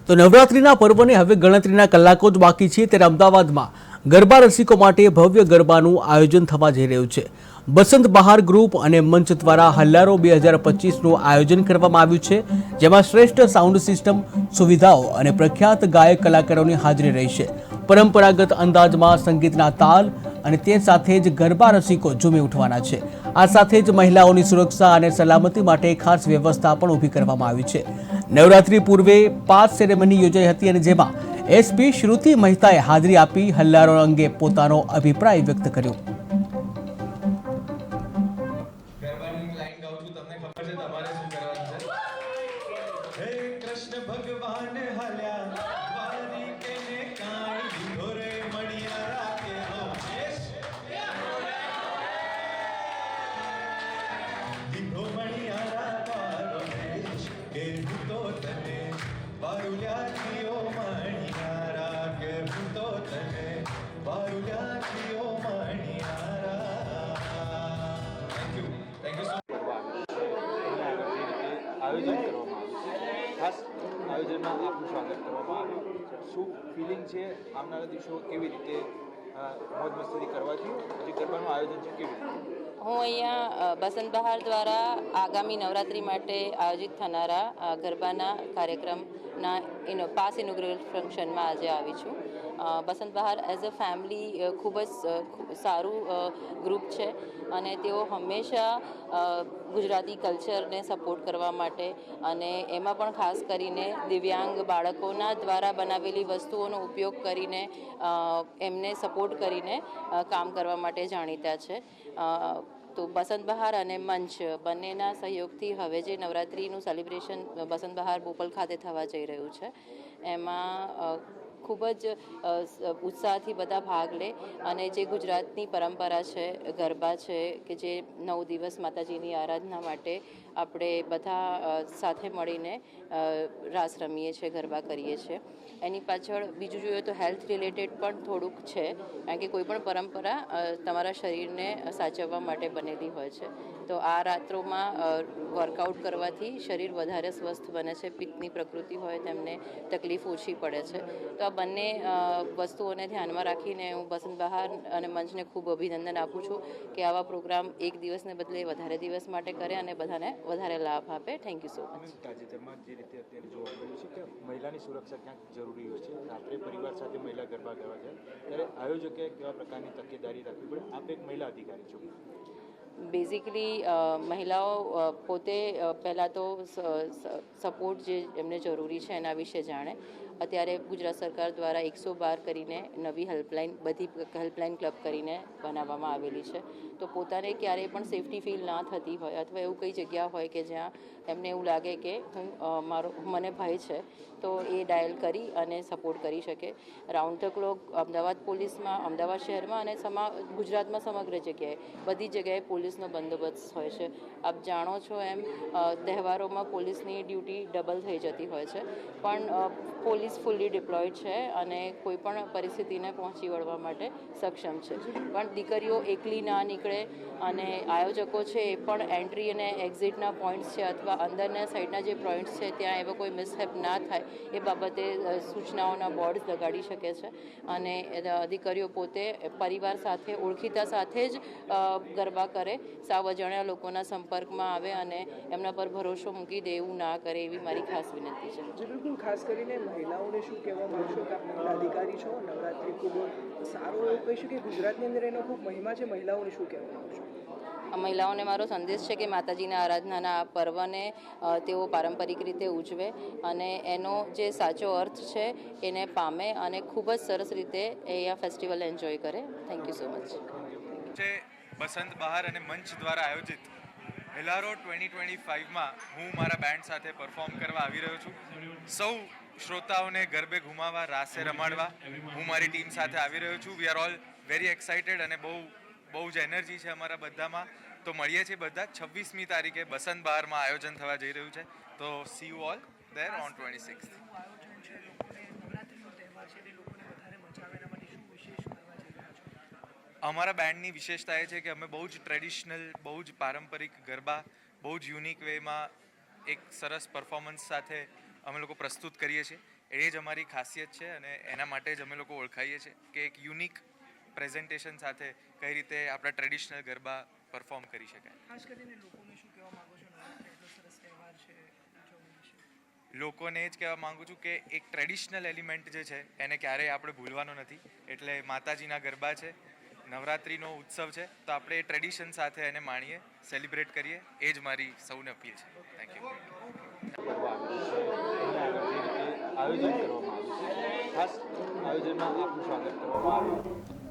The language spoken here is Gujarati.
તો નવરાત્રિના પર્વને હવે ગણતરીના કલાકો જ બાકી છે ત્યારે અમદાવાદમાં ગરબા રસિકો માટે ભવ્ય ગરબાનું આયોજન થવા જઈ રહ્યું છે। બસંત બહાર ગ્રુપ અને મંચ દ્વારા હલ્લારો 2025નું આયોજન કરવામાં આવ્યું છે, જેમાં શ્રેષ્ઠ સાઉન્ડ સિસ્ટમ, સુવિધાઓ અને પ્રખ્યાત ગાયક કલાકારોની હાજરી રહેશે। પરંપરાગત અંદાજમાં સંગીતના તાલ અને તે સાથે જ ગરબા રસિકો ઝૂમી ઉઠવાના છે। આ સાથે જ મહિલાઓની સુરક્ષા અને સલામતી માટે ખાસ વ્યવસ્થા પણ ઊભી કરવામાં આવી છે। નવરાત્રી પૂર્વે 5 સેરેમની યોજાઈ હતી અને જેમાં એસપી શ્રુતિ મહેતાએ હાજરી આપી હલ્લારો અંગે પોતાનો અભિપ્રાય વ્યક્ત કર્યો। આયોજન કરવામાં આવ્યું છે। ખાસ આયોજનમાં આપનું સ્વાગત કરવામાં આવ્યું। શું ફિલિંગ છે? આવનારા દિવસો કેવી રીતે મોજ મસ્તી કરવાથી જે ગરબાનું આયોજન છે કેવી રીતે? હું અહીંયા બસંત બહાર દ્વારા આગામી નવરાત્રિ માટે આયોજિત થનારા ગરબાના કાર્યક્રમના પાસ ઇનોગ્રેશન ફંક્શનમાં આજે આવી છું। બસંત બહાર એઝ અ ફેમિલી ખૂબ જ સારું ગ્રુપ છે અને તેઓ હંમેશા ગુજરાતી કલ્ચરને સપોર્ટ કરવા માટે અને એમાં પણ ખાસ કરીને દિવ્યાંગ બાળકોના દ્વારા બનાવેલી વસ્તુઓનો ઉપયોગ કરીને એમને સપોર્ટ કરીને કામ કરવા માટે જાણીતા છે। તો બસંત બહાર અને મંચ બંનેના સહયોગથી હવે જે નવરાત્રિનું સેલિબ્રેશન બસંત બહાર બોપલ ખાતે થવા જઈ રહ્યું છે એમાં ખૂબ જ ઉત્સાહથી બધા ભાગ લે અને જે ગુજરાતની પરંપરા છે, ગરબા છે કે જે 9 દિવસ માતાજીની આરાધના માટે આપણે બધા સાથે મળીને રાસ રમીએ છીએ, ગરબા કરીએ છીએ। એની પાછળ બીજું જોઈએ તો હેલ્થ રિલેટેડ પણ થોડુંક છે, કારણ કે કોઈ પણ પરંપરા તમારા શરીરને સાચવવા માટે બનેલી હોય છે। તો આ રાત્રોમાં વર્કઆઉટ કરવાથી શરીર વધારે સ્વસ્થ બને છે, પિત્તની પ્રકૃતિ હોય તેમને તકલીફ ઓછી પડે છે। તો આ બંને વસ્તુઓને ધ્યાનમાં રાખીને હું બસંત બહાર અને મંચને ખૂબ અભિનંદન આપું છું કે આવા પ્રોગ્રામ એક દિવસને બદલે વધારે દિવસ માટે કરે અને બધાને વધારે લાભ આપે। Thank you so much. તાજેતરમાં જે રીતે અત્યારે જોવા મળ્યું છે કે મહિલાની સુરક્ષા ક્યાંક જરૂરી હોય છે, રાત્રે પરિવાર સાથે મહિલા ગરબા કરવા જાય ત્યારે આયોજકે કેવા પ્રકારની તકેદારી રાખવી પડે? આપ એક મહિલા અધિકારી છો। બેઝિકલી મહિલાઓ પોતે પહેલાં તો સપોર્ટ જે એમને જરૂરી છે એના વિશે જાણે। અત્યારે ગુજરાત સરકાર દ્વારા 112 કરીને નવી હેલ્પલાઇન, બધી હેલ્પલાઇન ક્લબ કરીને બનાવવામાં આવેલી છે। તો પોતાને ક્યારેય પણ સેફટી ફીલ ના થતી હોય અથવા એવું કઈ જગ્યા હોય કે જ્યાં એમને એવું લાગે કે મને ભય છે તો એ ડાયલ કરી અને સપોર્ટ કરી શકે। રાઉન્ડ ધ ક્લોક અમદાવાદ પોલીસમાં, અમદાવાદ શહેરમાં અને ગુજરાતમાં સમગ્ર જગ્યાએ બધી જગ્યાએ પોલીસનો બંદોબસ્ત હોય છે। આપ જાણો છો એમ તહેવારોમાં પોલીસની ડ્યુટી ડબલ થઈ જતી હોય છે, પણ પોલીસ ફૂલ્લી ડિપ્લોયડ છે અને કોઈ પણ પરિસ્થિતિને પહોંચી વળવા માટે સક્ષમ છે। પણ દીકરીઓ એકલી ના નીકળે અને આયોજકો છે એ પણ એન્ટ્રી અને એક્ઝિટના પોઈન્ટ્સ છે અથવા અંદરના સાઈડના જે પોઈન્ટ્સ છે ત્યાં એવો કોઈ મિસહેપ ના થાય એ બાબતે સૂચનાઓના બોર્ડ્સ લગાડી શકે છે અને દીકરીઓ પોતે પરિવાર સાથે, ઓળખીતા સાથે જ ગરબા કરે, સાવ અજાણ્યા લોકોના સંપર્કમાં આવે અને એમના પર ભરોસો મૂકી દે એવું ના કરે એવી મારી ખાસ વિનંતી છે। જી બિલકુલ, ખાસ કરીને મહિલાઓને શું કહેવા માંગશો કે આપ મહિલા અધિકારી છો, નવરાત્રિ ખૂબ સારો એવું કહીશું કે ગુજરાતની અંદર એનો ખૂબ મહિમા છે, મહિલાઓને શું કહેવા માંગશો? મહિલાઓને મારો સંદેશ છે કે માતાજીના આરાધનાના આ પર્વને તેઓ પારંપરિક રીતે ઉજવે અને એનો જે સાચો અર્થ છે એને પામે અને ખૂબ જ સરસ રીતે એ આ ફેસ્ટિવલ એન્જોય કરે। Thank you so much. Basant બહાર અને મંચ દ્વારા આયોજિત હેલારો 2025માં હું મારા બેન્ડ સાથે પરફોર્મ કરવા આવી રહ્યો છું। સૌ શ્રોતાઓને ગરબે ઘુમાવવા, રાસે રમાડવા હું મારી ટીમ સાથે આવી રહ્યો છું। We are all very excited અને બહુ જ એનર્જી છે અમારા બધામાં। તો મળીએ છીએ બધા 26મી તારીખે બસંત બહારમાં આયોજન થવા જઈ રહ્યું છે। તો C you all there on 26th। અમારા બેન્ડની વિશેષતા એ છે કે અમે બહુ જ ટ્રેડિશનલ, બહુ જ પારંપરિક ગરબા બહુ જ યુનિક વેમાં એક સરસ પરફોર્મન્સ સાથે અમે લોકો પ્રસ્તુત કરીએ છીએ. એ જ અમારી ખાસિયત છે અને એના માટે જ અમે લોકો ઓળખાઈએ છીએ કે એક યુનિક પ્રેઝન્ટેશન સાથે કઈ રીતે આપણા ટ્રેડિશનલ ગરબા પરફોર્મ કરી શકાય. ખાસ કરીને લોકોને શું કહેવા માંગો છો નવરાત્રિ એટલો સરસ તહેવાર છે ઉજવણી વિશે? લોકોને જ કહેવા માંગુ છું કે એક ટ્રેડિશનલ એલિમેન્ટ જે છે એને ક્યારેય આપણે ભૂલવાનો નથી. એટલે માતાજીના ગરબા છે, નવરાત્રિનો ઉત્સવ છે, તો આપણે એ ટ્રેડિશન સાથે એને માણીએ, સેલિબ્રેટ કરીએ. એ જ મારી સૌને અપીલ છે. Thank you. આયોજન કરવામાં આવ્યું છે, ખાસ આયોજનમાં આપનું સ્વાગત કરવામાં આવ્યું.